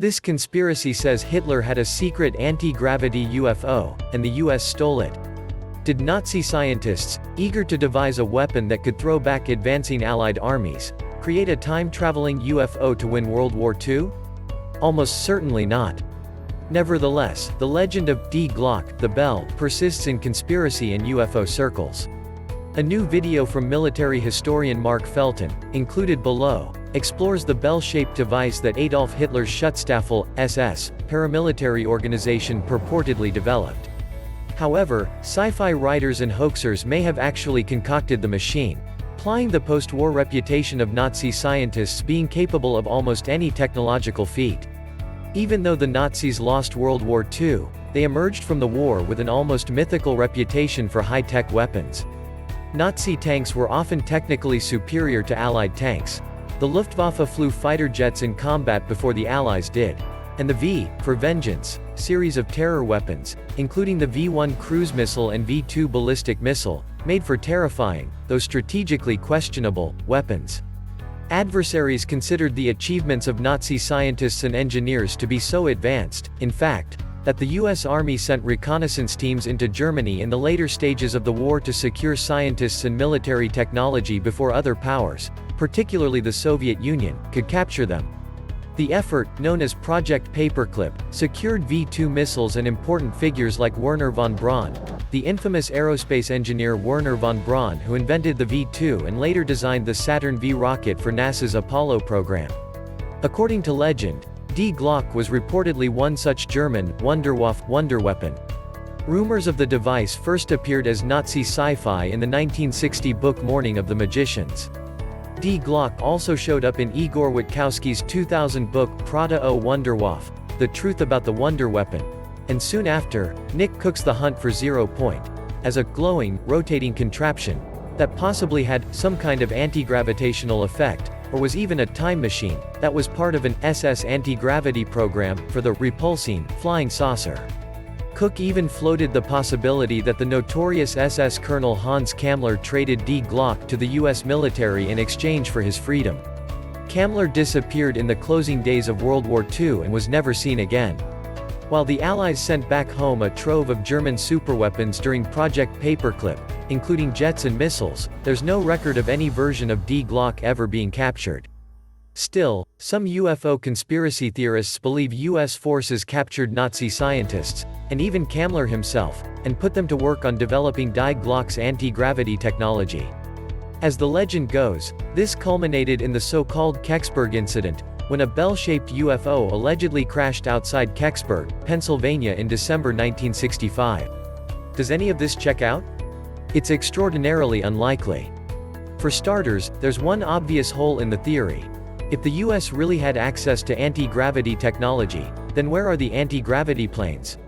This conspiracy says Hitler had a secret anti-gravity UFO, and the US stole it. Did Nazi scientists, eager to devise a weapon that could throw back advancing Allied armies, create a time-traveling UFO to win World War II? Almost certainly not. Nevertheless, the legend of Die Glocke, the bell, persists in conspiracy and UFO circles. A new video from military historian Mark Felton, included below, explores the bell-shaped device that Adolf Hitler's Schutzstaffel, SS, paramilitary organization purportedly developed. However, sci-fi writers and hoaxers may have actually concocted the machine, implying the post-war reputation of Nazi scientists being capable of almost any technological feat. Even though the Nazis lost World War II, they emerged from the war with an almost mythical reputation for high-tech weapons. Nazi tanks were often technically superior to Allied tanks. The Luftwaffe flew fighter jets in combat before the Allies did. And the V, for Vengeance, series of terror weapons, including the V-1 cruise missile and V-2 ballistic missile, made for terrifying, though strategically questionable, weapons. Adversaries considered the achievements of Nazi scientists and engineers to be so advanced, in fact, that the US Army sent reconnaissance teams into Germany in the later stages of the war to secure scientists and military technology before other powers, particularly the Soviet Union, could capture them. The effort, known as Project Paperclip, secured V-2 missiles and important figures like Wernher von Braun, the infamous aerospace engineer Wernher von Braun who invented the V-2 and later designed the Saturn V rocket for NASA's Apollo program. According to legend, Die Glocke was reportedly one such German Wunderwaffe wonder weapon. Rumors of the device first appeared as Nazi sci-fi in the 1960 book Morning of the Magicians. Die Glocke also showed up in Igor Witkowski's 2000 book Prada o Wunderwaffe, The Truth About the Wonder Weapon, and soon after, Nick Cook's The Hunt for Zero Point, as a glowing, rotating contraption that possibly had some kind of anti-gravitational effect, or was even a time machine, that was part of an SS anti-gravity program for the repulsing flying saucer. Cook even floated the possibility that the notorious SS Colonel Hans Kammler traded Die Glocke to the US military in exchange for his freedom. Kammler disappeared in the closing days of World War II and was never seen again. While the Allies sent back home a trove of German superweapons during Project Paperclip, including jets and missiles, there's no record of any version of Die Glocke ever being captured. Still, some UFO conspiracy theorists believe US forces captured Nazi scientists, and even Kammler himself, and put them to work on developing Die Glocke's anti-gravity technology. As the legend goes, this culminated in the so-called Kecksburg incident, when a bell-shaped UFO allegedly crashed outside Kecksburg, Pennsylvania in December 1965. Does any of this check out? It's extraordinarily unlikely. For starters, there's one obvious hole in the theory. If the US really had access to anti-gravity technology, then where are the anti-gravity planes?